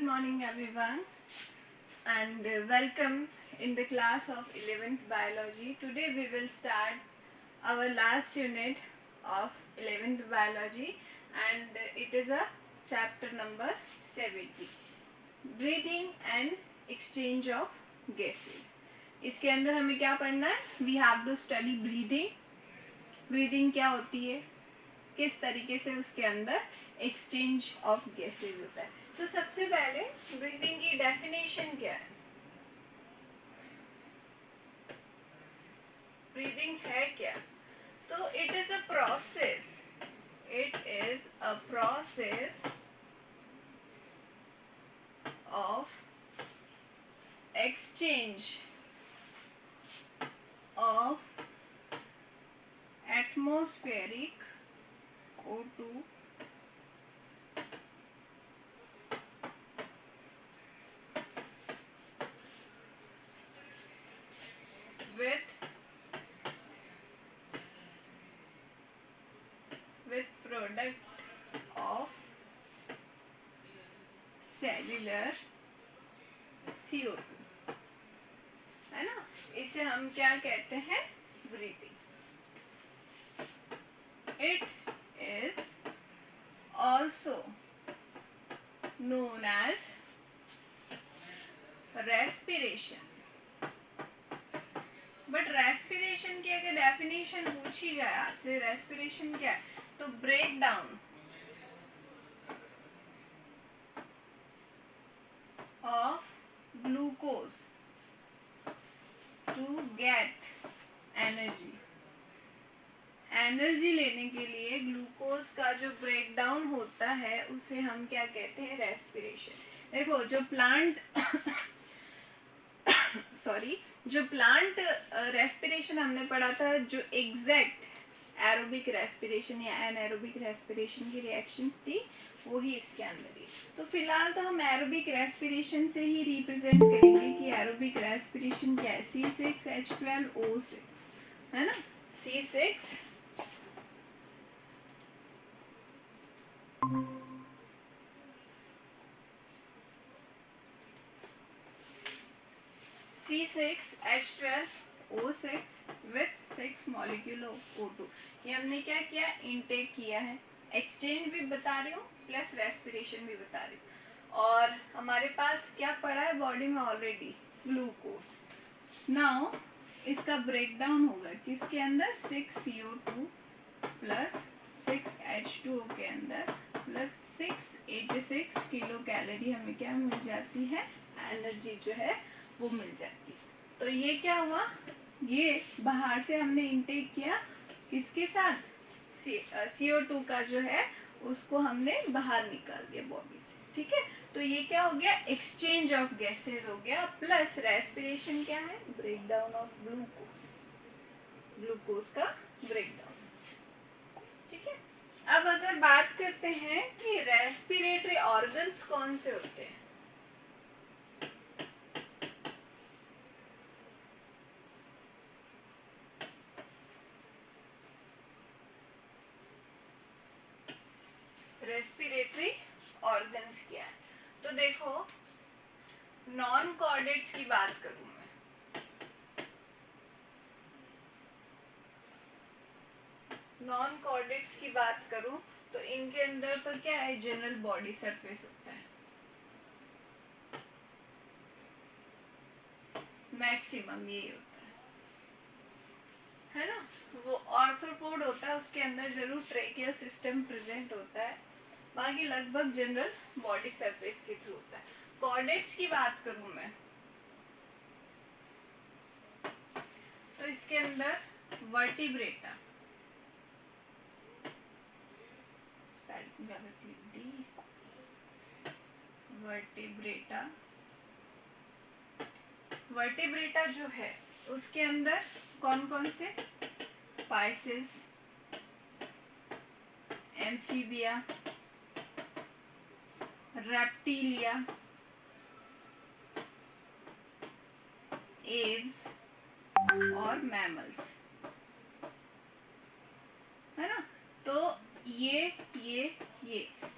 Good morning everyone and welcome in the class of 11th biology. Today we will start our last unit of 11th biology and it is a chapter number 70, breathing and exchange of gases. इसके अंदर हमें क्या पढ़ना है? We have to study breathing. Breathing क्या होती है, किस तरीके से उसके अंदर एक्सचेंज ऑफ गैसेज होता है. तो सबसे पहले ब्रीदिंग की डेफिनेशन क्या है? ब्रीदिंग है क्या? तो it is a process of exchange of atmospheric O2 with product of cellular CO2, है ना. इसे हम क्या कहते हैं? Breathing. It is also known as respiration. But respiration की अगर डेफिनेशन पूछी जाए आपसे, रेस्पिरेशन क्या है, तो break down of glucose to get energy. Energy लेने के लिए ग्लूकोज का जो ब्रेक डाउन होता है उसे हम क्या कहते हैं? रेस्पिरेशन. देखो जो प्लांट जो प्लांट रेस्पिरेशन हमने पढ़ा था, जो एग्जैक्ट एरोबिक रेस्पिरेशन या एनएरोबिक रेस्पिरेशन की रिएक्शंस थी, वो ही इसके अंदर ही. तो फिलहाल तो हम एरोबिक रेस्पिरेशन से ही रिप्रेजेंट करेंगे कि एरोबिक रेस्पिरेशन क्या है. C6H12O6, है ना. C6 C6H12O6 with 6 molecule of O2. ये हमने क्या किया? इनटेक किया है. एक्सचेंज भी बता रही हूँ प्लस रेस्पिरेशन भी बता रही हूँ. और हमारे पास क्या पड़ा है बॉडी में ऑलरेडी? ग्लूकोज. नाउ इसका ब्रेकडाउन होगा किसके अंदर? 6CO2 प्लस 6H2O के अंदर प्लस 686 किलो कैलोरी हमें क्या मिल जाती है? एनर्जी जो है वो मिल जाती है. तो ये क्या हुआ? ये बाहर से हमने इनटेक किया, किसके साथ? CO2 का जो है उसको हमने बाहर निकाल दिया बॉडी से. ठीक है, तो ये क्या हो गया? एक्सचेंज ऑफ गैसेज हो गया. प्लस रेस्पिरेशन क्या है? ब्रेकडाउन ऑफ ग्लूकोज का ब्रेकडाउन. ठीक है, अब अगर बात करते हैं कि रेस्पिरेटरी ऑर्गन्स कौन से होते हैं. रेस्पिरेटरी ऑर्गन्स क्या है? तो देखो, नॉन कॉर्डेट्स की बात करूं मैं. नॉन कॉर्डेट्स की बात करूं तो इनके अंदर तो क्या है? जनरल बॉडी सरफेस होता है. मैक्सिमम यही होता है ना. वो ऑर्थ्रोपोड होता है, उसके अंदर जरूर ट्रेकियल सिस्टम प्रेजेंट होता है, बाकी लगभग जनरल बॉडी सरफेस के थ्रू होता है. कॉर्डेट्स की बात करूं मैं तो इसके अंदर वर्टिब्रेटा, वर्टिब्रेटा जो है उसके अंदर कौन कौन से? पाइसेस, एम्फीबिया, रेप्टिलिया, एव्स और मैमल्स, है ना. तो ये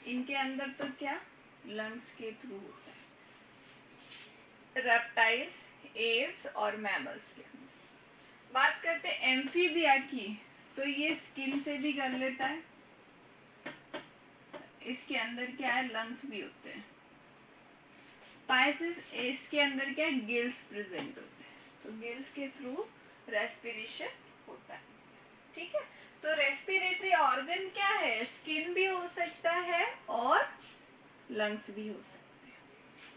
इनके अंदर तो क्या? लंग्स के थ्रू होता है, रेप्टाइल्स, एव्स और मैमल्स के। बात करते हैं एम्फीबिया की, तो ये स्किन से भी कर लेता है, इसके अंदर क्या है, लंग्स भी होते हैं। पाइसिस, इसके अंदर क्या है, गिल्स प्रेजेंट होते हैं, तो गिल्स के थ्रू रेस्पिरेशन होता है। ठीक है, तो रेस्पिरेटरी ऑर्गन क्या है, स्किन भी हो सकता है और लंग्स भी हो सकते हैं।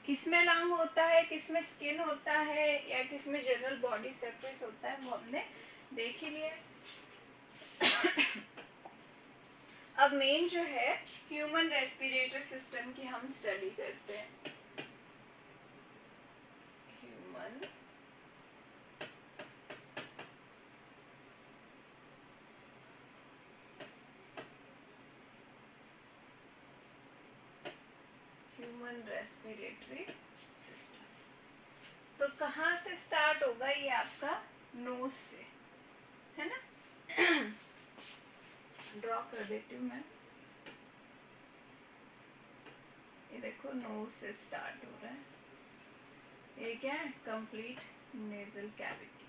किसमें लंग होता है, किसमें स्किन होता है, या किसमें जनरल बॉडी सरफेस होता है, वो हमने देख ही लिया। अब मेन जो है ह्यूमन रेस्पिरेटरी सिस्टम की हम स्टडी करते हैं। ह्यूमन रेस्पिरेटरी सिस्टम, तो कहाँ से स्टार्ट होगा, ये आपका नोज से है ना। ड्रॉ कर देती हूँ मैं, ये देखो नोज से स्टार्ट हो रहा है। ये क्या है, कंप्लीट नेजल कैविटी।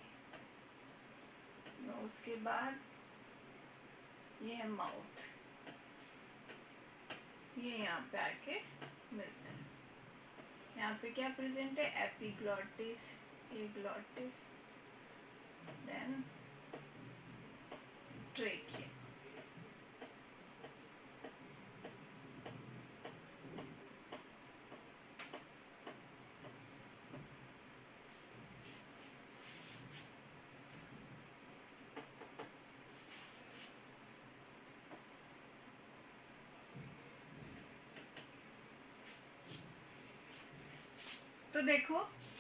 नोज के बाद ये है माउथ, ये यहाँ पे आके मिलता है। यहाँ पे क्या प्रेजेंट है, एपिग्लॉटिस, ग्लॉटिस, देन ट्रेकिया। तो देखो,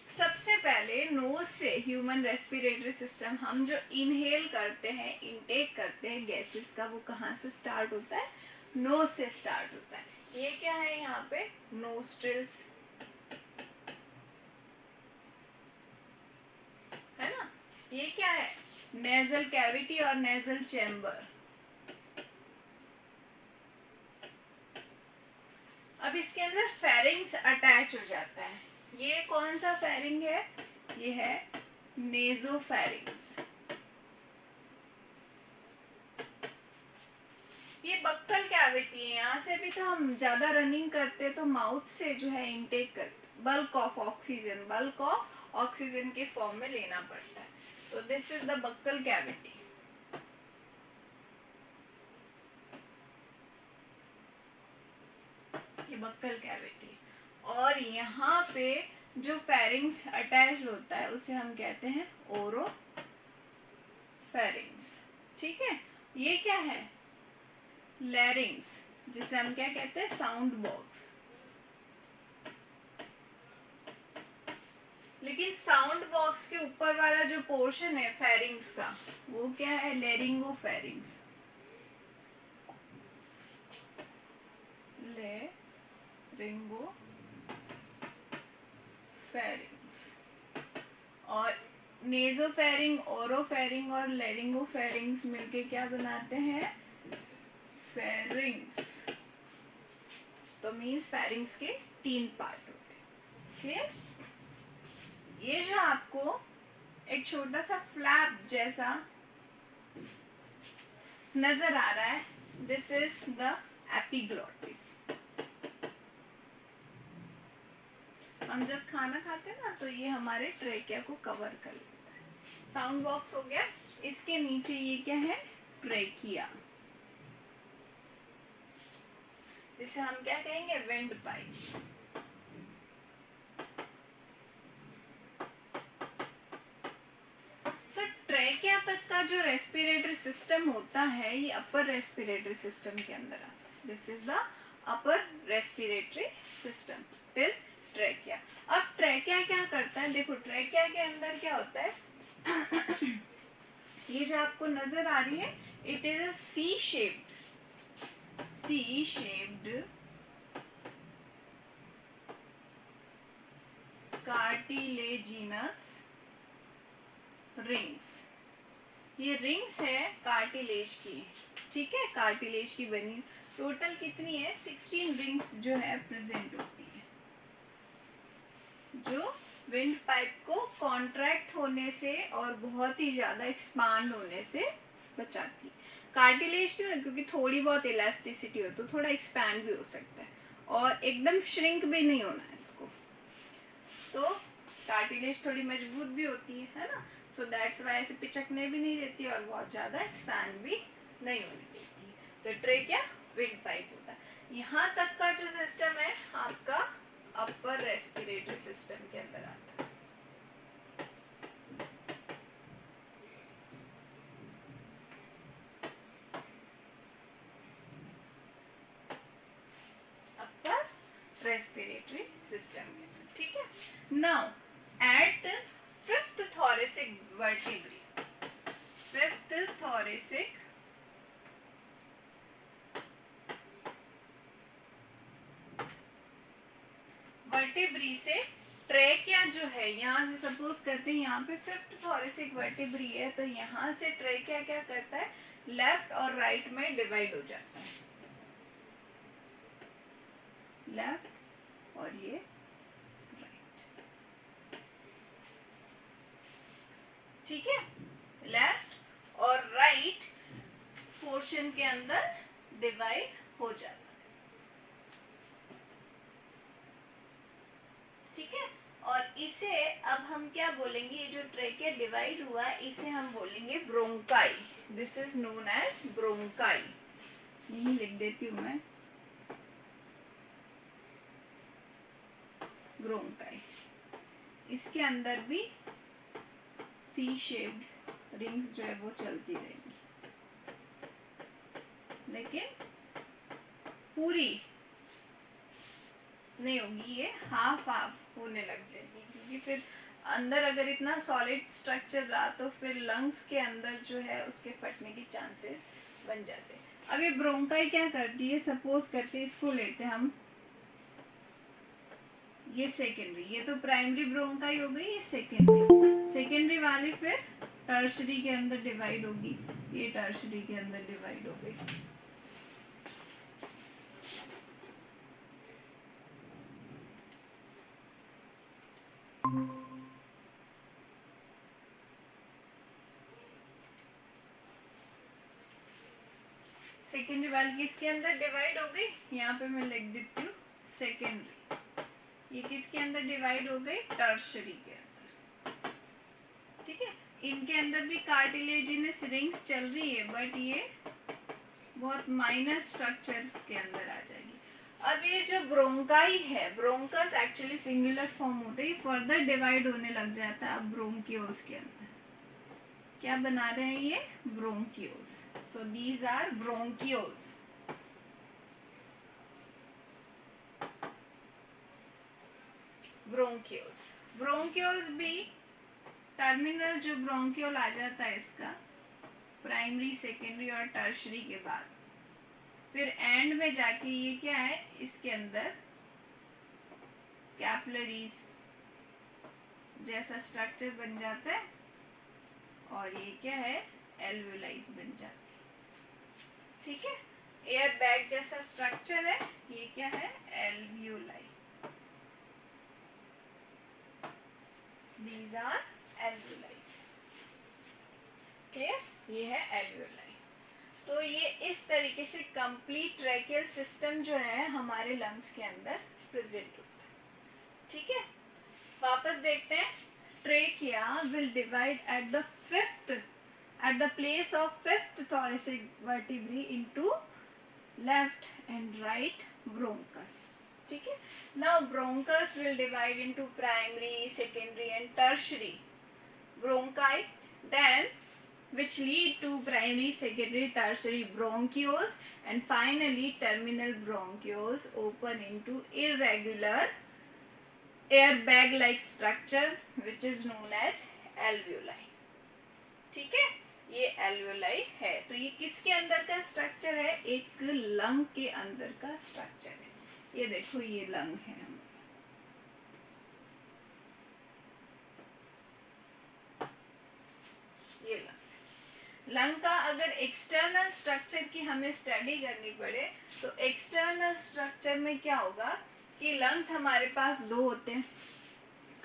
सबसे पहले नोज से ह्यूमन रेस्पिरेटरी सिस्टम, हम जो इनहेल करते हैं, इनटेक करते हैं गैसेस का, वो कहाँ से स्टार्ट होता है, नोज से स्टार्ट होता है। ये क्या है यहाँ पे, नोस्ट्रिल्स है ना। ये क्या है, नेजल कैविटी और नेजल चैम्बर। अब इसके अंदर फेरिंग्स अटैच हो जाता है। ये कौन सा फेरिंग है, ये है नेजोफेरिंग्स। ये बक्कल कैविटी है, यहाँ से भी तो हम ज्यादा रनिंग करते तो माउथ से जो है इनटेक करते, बल्क ऑफ ऑक्सीजन के फॉर्म में लेना पड़ता है। तो this is the buccal cavity. ये बक्कल कैविटी, और यहाँ पे जो फेरिंग्स अटैच होता है उसे हम कहते हैं ओरोफेरिंग्स। ठीक है, ये क्या है, लैरिंग्स, जिसे हम क्या कहते हैं, साउंड बॉक्स। लेकिन साउंड बॉक्स के ऊपर वाला जो पोर्शन है फेरिंग्स का, वो क्या है, लेरिंगोफेरिंग्स। लेरिंगोफेरिंग्स। और नेजोफेरिंग, ओरोफेरिंग और लेरिंगोफेरिंग्स मिलके क्या बनाते हैं, फेरिंग्स। तो मींस फेरिंग्स के 3 पार्ट होते हैं। क्लियर। ये जो आपको एक छोटा सा फ्लैप जैसा नजर आ रहा है, दिस इज द एपिग्लॉटिस। हम जब खाना खाते हैं ना, तो ये हमारे ट्रेकिया को कवर कर लेता है। साउंड बॉक्स हो गया, इसके नीचे ये क्या है, ट्रेकिया, जिसे हम क्या कहेंगे, विंड पाइप। तो ट्रेकिया तक का जो रेस्पिरेटरी सिस्टम होता है, ये अपर रेस्पिरेटरी सिस्टम के अंदर आता है। This is the upper respiratory system till trachea. अब ट्रेकिया क्या करता है, देखो ट्रेकिया के अंदर क्या होता है, ये जो आपको नजर आ रही है, it is a C shaped cartilaginous rings. ये रिंग्स है कार्टिलेज की, ठीक है, कार्टिलेज की बनी। टोटल कितनी है, 16 रिंग्स जो है प्रेजेंट होती है। जो विंड पाइप को कॉन्ट्रैक्ट होने से और बहुत ही ज़्यादा एक्सपांड होने से बचाती है। कार्टिलेज क्यों? क्योंकि थोड़ी बहुत इलास्टिसिटी हो तो थोड़ा एक्सपैंड भी हो सकता है और एकदम श्रिंक भी नहीं होना है इसको, तो कार्टिलेज थोड़ी मजबूत भी होती है ना, सो दैट्स वाई ऐसे पिचकने भी नहीं देती और बहुत ज़्यादा एक्सपैंड भी नहीं होने देती। तो ट्रेकिया विंड पाइप होता है। यहाँ तक का जो सिस्टम है आपका अपर रेस्पिरेटरी सिस्टम के अंदर आता है। अपर रेस्पिरेटरी सिस्टम के अंदर, ठीक है। Now at fifth thoracic vertebrae, fifth thoracic vertebrae से ट्रेकिया जो है, यहाँ से सपोज करते हैं यहाँ पे फिफ्थ थोरेसिक वर्टिब्री है, तो यहाँ से ट्रेकिया क्या करता है, लेफ्ट और राइट में डिवाइड हो जाता है, लेफ्ट और ये राइट, ठीक है। लेफ्ट और राइट पोर्शन के अंदर डिवाइड हो जाता है, ठीक है। और इसे अब हम क्या बोलेंगे, ये जो ट्रेकिया डिवाइड हुआ है इसे हम बोलेंगे bronchi. This is known as bronchi, यही लिख देती हूँ मैं, ब्रोंकाई। इसके अंदर भी सी शेप्ड रिंग्स जो है वो चलती रहेंगी, लेकिन पूरी नहीं होगी, ये हाफ हाफ होने लग जाएगी, क्योंकि फिर अंदर अगर इतना सॉलिड स्ट्रक्चर रहा तो फिर लंग्स के अंदर जो है उसके फटने के चांसेस बन जाते हैं। अब ये ब्रोंकाई क्या करती है, सपोज करते इसको लेते हैं हम, ये सेकेंडरी, ये तो प्राइमरी ब्रोंकाई हो गई, ये सेकेंडरी, सेकेंडरी वाली फिर टर्शरी के अंदर डिवाइड होगी, ये टर्शरी के अंदर डिवाइड हो गई। सेकेंडरी वाली किसके अंदर डिवाइड हो गई, यहाँ पे मैं लिख देती हूँ सेकेंडरी, ये किसके अंदर डिवाइड हो गई, टर्शरी के अंदर, ठीक है। इनके अंदर भी कार्टिलेजिनस रिंग्स चल रही है, बट ये बहुत माइनर स्ट्रक्चर्स के अंदर आ जाएगी। अब ये जो ब्रोंकाई है, ब्रोंकस एक्चुअली सिंगुलर फॉर्म होते हैं, फर्दर डिवाइड होने लग जाता है अब ब्रोंकियोल्स के अंदर। क्या बना रहे हैं ये, bronchioles, so these are bronchioles. Bronchioles, bronchioles भी टर्मिनल जो ब्रोंकियोल आ जाता है इसका प्राइमरी, सेकेंडरी और टर्शरी के बाद, फिर एंड में जाके ये क्या है, इसके अंदर कैपिलरीज जैसा स्ट्रक्चर बन जाता है और ये क्या है, एल्वेओलाइज बन जाती है, ठीक है। एयर बैग जैसा स्ट्रक्चर है, ये क्या है, एल्वेओलाई, दीज आर एल्वेओलाइज, क्लियर, ये है एल्वेओलाई। तो ये इस तरीके से कंप्लीट ट्रैकियल सिस्टम जो है हमारे लंग्स के अंदर प्रेजेंट होता है, ठीक है। वापस देखते हैं, trachea will divide at the fifth, at the place of fifth thoracic vertebrae into left and right bronchus, ठीक है। Now bronchus will divide into primary, secondary and tertiary bronchi, then which lead to primary, secondary, tertiary bronchioles, and finally terminal bronchioles open into irregular air bag like structure which is known as alveoli, ठीक है। ये alveoli है, तो ये किसके अंदर का structure है, एक लंग के अंदर का स्ट्रक्चर है। ये देखो ये लंग है, ये लंग का अगर एक्सटर्नल स्ट्रक्चर की हमें स्टडी करनी पड़े तो एक्सटर्नल स्ट्रक्चर में क्या होगा कि लंग्स हमारे पास दो होते हैं,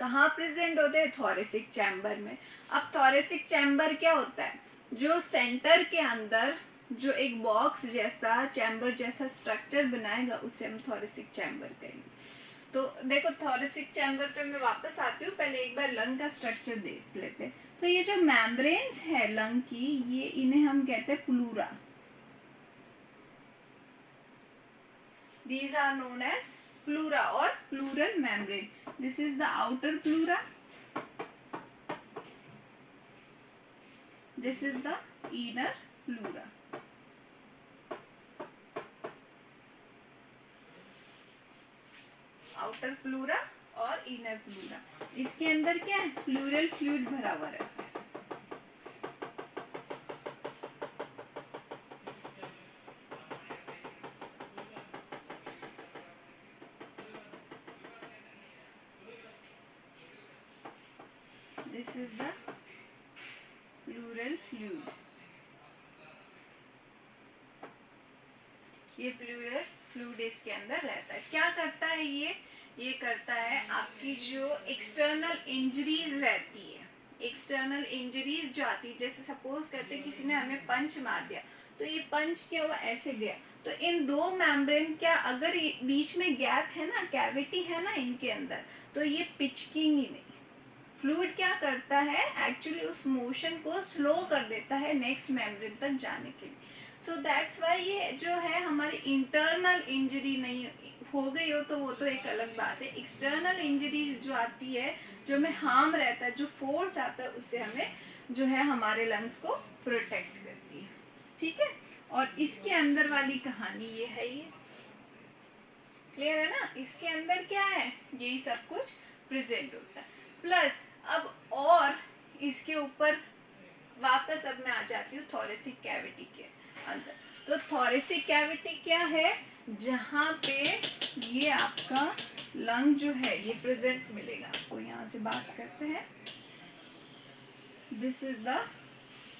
कहाँ प्रेजेंट होते हैं? थोरेसिक चैम्बर में। अब थोरेसिक चैम्बर क्या होता है? जो सेंटर के अंदर जो एक बॉक्स जैसा चैम्बर जैसा स्ट्रक्चर बनाएगा उसे हम थोरेसिक चैम्बर कहेंगे। तो देखो थोरेसिक चैम्बर पे मैं वापस आती हूँ, पहले एक बार लंग का स्ट्रक्चर देख लेते हैं। तो ये जो मेम्ब्रेन्स है लंग की, ये इन्हें हम कहते हैं pleura. These are known as pleura or pleural membrane. This is the outer pleura. This is the inner pleura. Outer pleura और inner pleura. इसके अंदर क्या है? प्लूरल फ्लूइड भरा हुआ रहता है। This is the pleural fluid. ये प्लूरल फ्लूइड इसके अंदर रहता है। क्या करता है ये करता है आपकी जो एक्सटर्नल इंजरीज रहती है, एक्सटर्नल इंजरीज जो आती है, जैसे सपोज करते हैं किसी ने हमें पंच मार दिया, तो ये पंच क्या हुआ? ऐसे गया, तो इन दो मेम्ब्रेन क्या अगर बीच में गैप है ना, कैविटी है ना इनके अंदर, तो ये पिचकिंग ही नहीं। फ्लूइड क्या करता है? एक्चुअली उस मोशन को स्लो कर देता है नेक्स्ट मेम्ब्रेन तक जाने के लिए। सो दैट्स वाई ये जो है हमारी इंटरनल इंजरी नहीं हो गई हो तो वो तो एक अलग बात है। एक्सटर्नल इंजरीज जो आती है, जो हमें हार्म रहता है, जो फोर्स आता है, उससे हमें जो है हमारे लंग्स को प्रोटेक्ट करती है। ठीक है, और इसके अंदर वाली कहानी ये है। ये क्लियर है ना? इसके अंदर क्या है? यही सब कुछ प्रेजेंट होता है। प्लस अब और इसके ऊपर वापस अब मैं आ जाती हूँ थोरेसिक कैविटी के अंदर। तो थोरेसिक कैविटी क्या है? जहाँ पे ये आपका लंग जो है ये प्रेजेंट मिलेगा आपको। यहाँ से बात करते हैं। This is the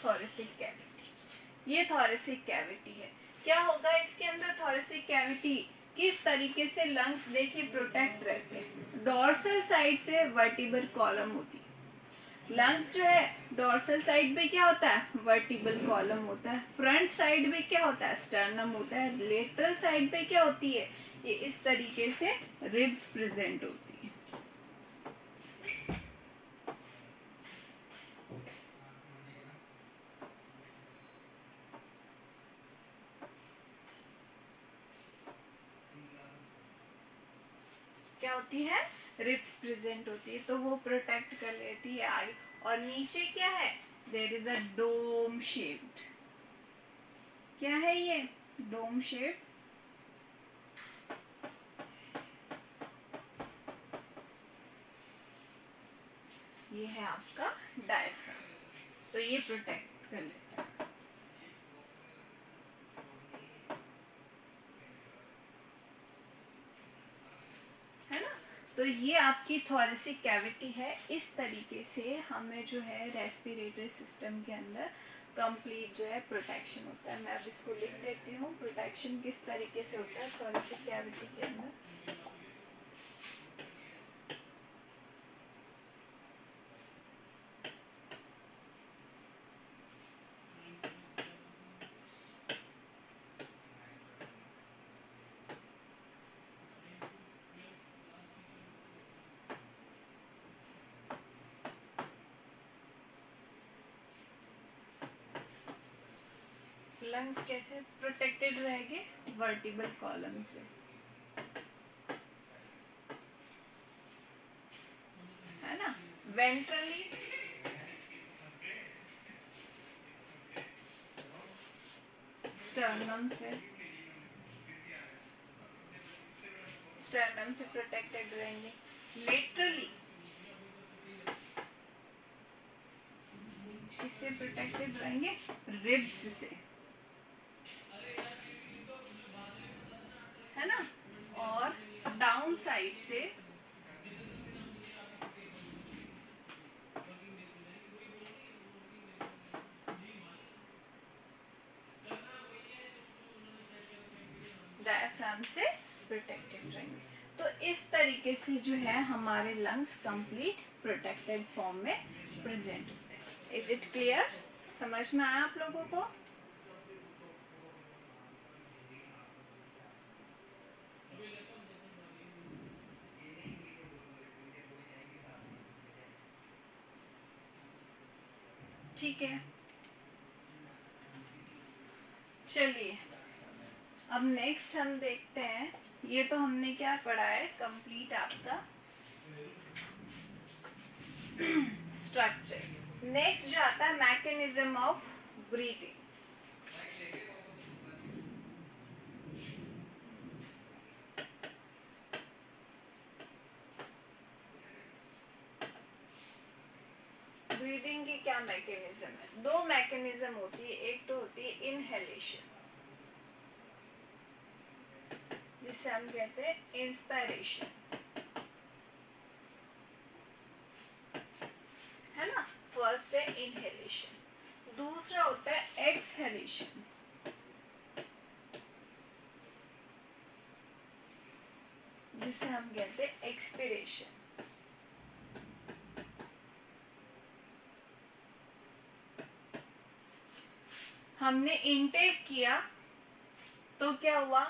thoracic cavity. ये थोरेसिक कैविटी है। क्या होगा इसके अंदर? थोरेसिक कैविटी किस तरीके से लंग्स देखिए प्रोटेक्ट रहते हैं। डोर्सल साइड से वर्टिब्रल कॉलम होती है। लंग्स जो है डोर्सल साइड पे क्या होता है? वर्टिब्रल कॉलम होता है। फ्रंट साइड पे क्या होता है? स्टर्नम होता है। लेटरल साइड पे क्या होती है? ये इस तरीके से रिब्स प्रेजेंट होती है। क्या होती है? रिब्स प्रेजेंट होती है, तो वो प्रोटेक्ट कर लेती है आई। और नीचे क्या है? There is a dome shaped. क्या है ये? Dome shaped. ये है आपका डायफ्राम। तो ये प्रोटेक्ट कर लेता है। है ना? तो ये आपकी थोरेसिक कैविटी है। इस तरीके से हमें जो है रेस्पिरेटरी सिस्टम के अंदर कंप्लीट जो है प्रोटेक्शन होता है। मैं अब इसको लिख देती हूँ, प्रोटेक्शन किस तरीके से होता है थोरेसिक कैविटी के अंदर। लंग्स कैसे प्रोटेक्टेड रहेंगे? वर्टिब्रल कॉलम से। है ना? वेंट्रली स्टर्नम से, स्टर्नम से प्रोटेक्टेड रहेंगे। लेटरली किससे प्रोटेक्टेड रहेंगे? रिब्स से। है ना? और डाउन साइड से डायफ्राम से प्रोटेक्टेड रहेंगे। तो इस तरीके से जो है हमारे लंग्स कंप्लीट प्रोटेक्टेड फॉर्म में प्रेजेंट होते हैं। Is it clear? समझ में आया आप लोगों को? ठीक है, चलिए अब नेक्स्ट हम देखते हैं। ये तो हमने क्या पढ़ा है, कंप्लीट आपका स्ट्रक्चर। नेक्स्ट जो आता है मैकेनिज्म ऑफ ब्रीथिंग। ब्रीदिंग की क्या मैकेनिज्म है? दो मैकेनिज्म होती है। एक तो होती है इनहेलेशन, जिसे हम कहते हैं इंस्पायरेशन, है ना। फर्स्ट है इनहेलेशन। दूसरा होता है एक्सहेलेशन, जिसे हम कहते हैं एक्सपिरेशन। हमने इनटेक किया तो क्या हुआ,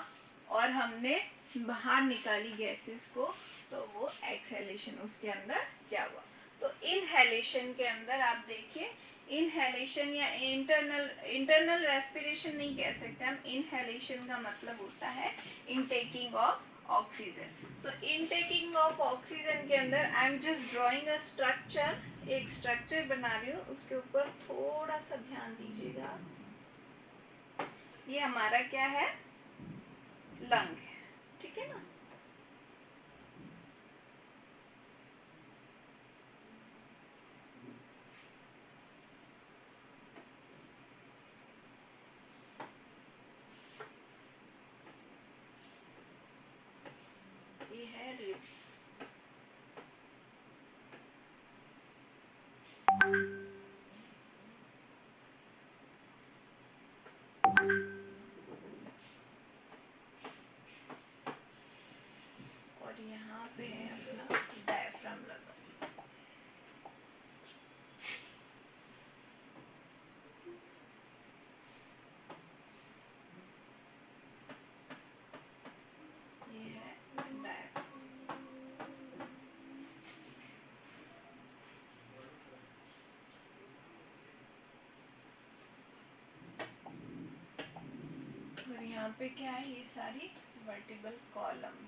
और हमने बाहर निकाली गैसेस को, तो वो एक्सहेलेशन, उसके अंदर क्या हुआ। तो इनहेलेशन के अंदर आप देखिए, इनहेलेशन या इंटरनल रेस्पिरेशन नहीं कह सकते हम। इनहेलेशन का मतलब होता है इनटेकिंग ऑफ ऑक्सीजन। तो इनटेकिंग ऑफ ऑक्सीजन के अंदर I am just drawing a structure, एक स्ट्रक्चर बना रही हूँ, उसके ऊपर थोड़ा सा ध्यान दीजिएगा। ये हमारा क्या है, लंग है, ठीक है ना। ये है रिब्स। और यहाँ पे है अपना डायफ्राम लगा। ये है डायफ्राम। और यहाँ पे क्या है, ये सारी वर्टिकल कॉलम।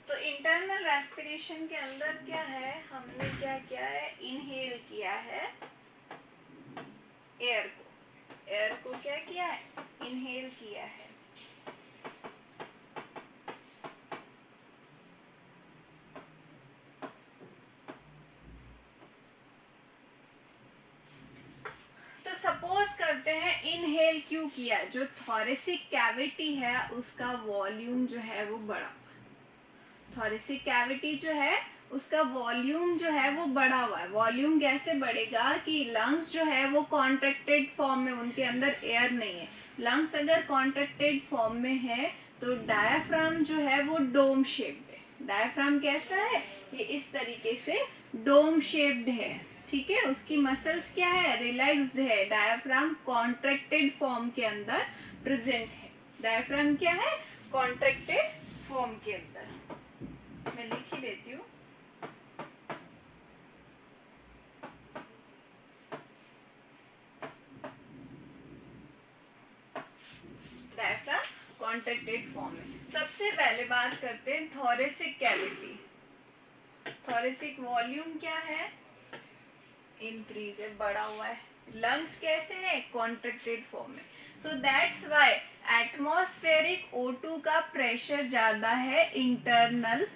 तो इंटरनल रेस्पिरेशन के अंदर क्या है, हमने क्या किया है, इनहेल किया है एयर को। एयर को क्या किया है, इनहेल किया है। तो सपोज करते हैं इनहेल क्यों किया, जो थोरेसिक कैविटी है उसका वॉल्यूम जो है वो बड़ा। थोरेसिक कैविटी जो है उसका वॉल्यूम जो है वो बढ़ा हुआ है। वॉल्यूम कैसे बढ़ेगा कि लंग्स जो है वो कॉन्ट्रैक्टेड फॉर्म में, उनके अंदर एयर नहीं है। लंग्स अगर कॉन्ट्रैक्टेड फॉर्म में है तो डायफ्राम जो है वो डोम शेप्ड है। डायफ्राम कैसा है, ये इस तरीके से डोम शेप्ड है, ठीक है। उसकी मसल्स क्या है, रिलैक्स्ड है। डायफ्राम कॉन्ट्रैक्टेड फॉर्म के अंदर प्रेजेंट है। डायफ्राम क्या है, कॉन्ट्रैक्टेड फॉर्म के अंदर। मैं लिख ही देती हूँ। डायफ्राम कॉन्ट्रैक्टेड फॉर्म में। सबसे पहले बात करते हैं थोरेसिक कैविटी। थोरेसिक वॉल्यूम क्या है, इंक्रीज है, बढ़ा हुआ है। लंग्स कैसे है, कॉन्ट्रैक्टेड फॉर्म में। सो दैट्स व्हाई एटमॉस्फेरिक O2 का प्रेशर ज्यादा है इंटरनल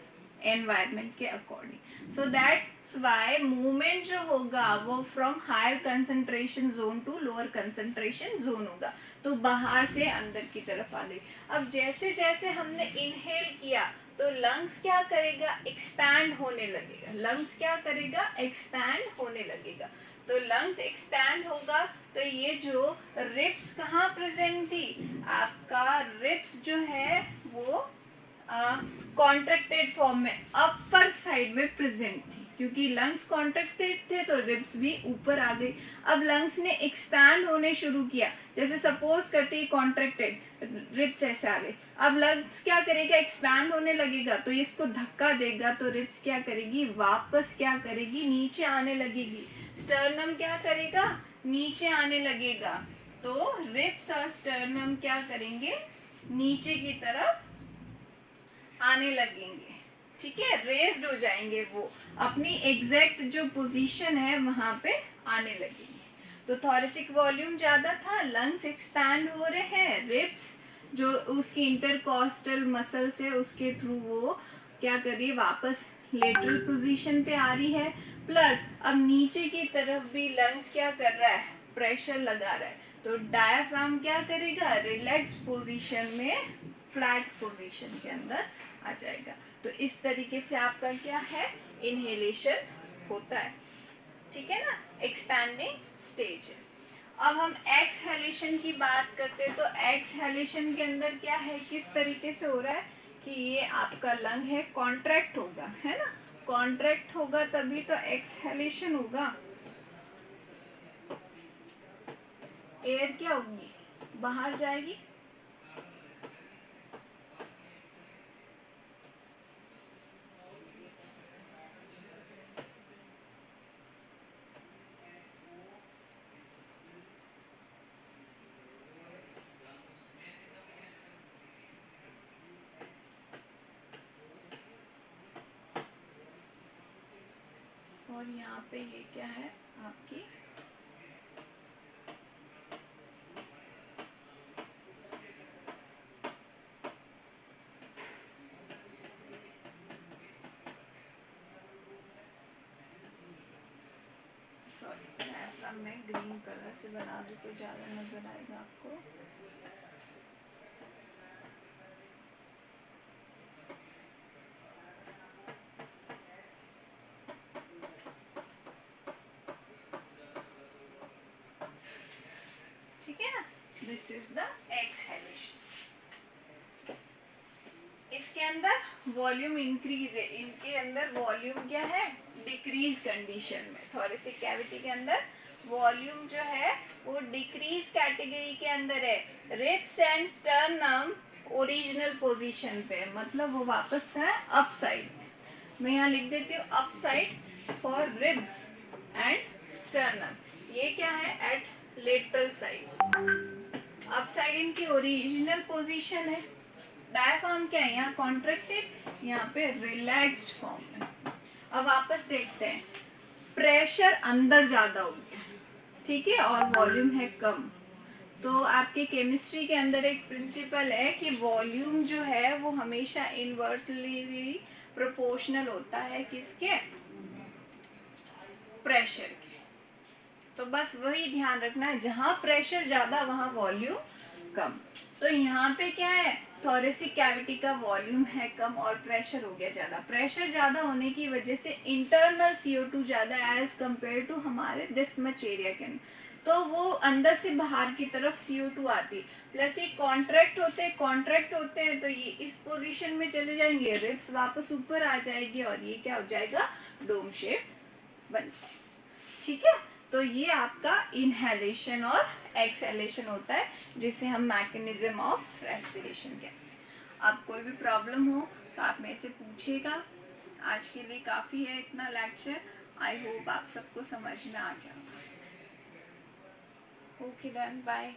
एनवायरनमेंट के according. So that's why movement जो होगा वो from higher concentration zone to lower concentration zone होगा, तो बाहर से अंदर की तरफ आ गई। अब जैसे जैसे हमने इनहेल किया तो लंग्स क्या करेगा, एक्सपैंड होने लगेगा। लंग्स क्या करेगा, एक्सपैंड होने लगेगा। तो लंग्स एक्सपैंड होगा तो ये जो रिब्स कहाँ प्रेजेंट थी, आपका रिब्स जो है वो कॉन्ट्रैक्टेड फॉर्म में अपर साइड में प्रेजेंट थी, क्योंकि लंग्स कॉन्ट्रैक्टेड थे तो रिब्स भी ऊपर आ गई। अब लंग्स ने एक्सपैंड होने शुरू किया, जैसे सपोज करते ही कॉन्ट्रैक्टेड रिब्स ऐसे आ गए, अब लंग्स क्या करेगा, एक्सपैंड होने लगेगा तो इसको धक्का देगा तो रिब्स क्या करेगी, वापस क्या करेगी, नीचे आने लगेगी। स्टर्नम क्या करेगा, नीचे आने लगेगा। तो रिब्स और स्टर्नम क्या करेंगे, नीचे की तरफ आने लगेंगे, ठीक है, रेस्ड हो जाएंगे, वो अपनी एग्जैक्ट जो पोजीशन है वहां पे आने लगेंगे। तो थॉरेसिक वॉल्यूम ज्यादा था, लंग्स एक्सपैंड हो रहे हैं, रिब्स जो उसकी इंटरकॉस्टल मसल्स है उसके थ्रू वो क्या कर रही है, वापस लेटरल पोजीशन पे आ रही है। प्लस अब नीचे की तरफ भी लंग्स क्या कर रहा है, प्रेशर लगा रहा है, तो डायफ्राम क्या करेगा, रिलैक्स पोजीशन में फ्लैट पोजीशन के अंदर आ जाएगा। तो इस तरीके से आपका क्या है, इनहेलेशन होता है, ठीक है ना, एक्सपैंडिंग स्टेज है। अब हम एक्सहेलेशन की बात करते हैं, तो एक्सहेलेशन के अंदर क्या है, किस तरीके से हो रहा है कि ये आपका लंग है, कॉन्ट्रैक्ट होगा, है ना, कॉन्ट्रैक्ट होगा तभी तो एक्सहेलेशन होगा। एयर क्या होगी, बाहर जाएगी, और यहाँ पे ये क्या है आपकी सॉरी, डायफ्राम में ग्रीन कलर से बना दूं तो ज़्यादा नजर आएगा आपको। ठीक है ना, दिस इज द एक्सहेलेशन। इसके अंदर वॉल्यूम इंक्रीज है, इनके अंदर वॉल्यूम क्या है, डिक्रीज कंडीशन में। थोरेसिक कैविटी के अंदर वॉल्यूम जो है वो डिक्रीज कैटेगरी के अंदर है। Ribs and sternum original position पे, मतलब वो वापस का है अप साइड में। मैं यहाँ लिख देती हूँ up side for ribs and sternum. ये क्या है, at lateral side. Up side इनकी ओरिजिनल पोजीशन है। डायफ्राम क्या है, यहाँ कॉन्ट्रैक्टेड, यहाँ पे रिलैक्स्ड फॉर्म में। अब वापस देखते हैं, प्रेशर अंदर ज्यादा हो गया, ठीक है, और वॉल्यूम है कम। तो आपके केमिस्ट्री के अंदर एक प्रिंसिपल है कि वॉल्यूम जो है वो हमेशा इनवर्सली प्रोपोर्शनल होता है किसके, प्रेशर के। तो बस वही ध्यान रखना है, जहां प्रेशर ज्यादा वहां वॉल्यूम कम। तो यहाँ पे क्या है, थोरेसिक कैविटी का वॉल्यूम है कम और प्रेशर हो गया ज्यादा। प्रेशर ज्यादा होने की वजह से इंटरनल CO2 ज्यादा एज कंपेयर टू हमारे दिस मच एरिया के अंदर, तो वो अंदर से बाहर की तरफ CO2 आती। प्लस ये कॉन्ट्रैक्ट होते हैं तो ये इस पोजीशन में चले जाएंगे, रिब्स वापस ऊपर आ जाएगी और ये क्या हो जाएगा, डोम शेप बन जाएगा, ठीक है। तो ये आपका इनहेलेशन और एक्सहेलेशन होता है, जिसे हम मैकेनिज्म ऑफ रेस्पिरेशन कहते हैं। अब कोई भी प्रॉब्लम हो तो आप मेरे से पूछिएगा। आज के लिए काफ़ी है इतना लेक्चर। आई होप आप सबको समझ में आ गया। Okay then, bye.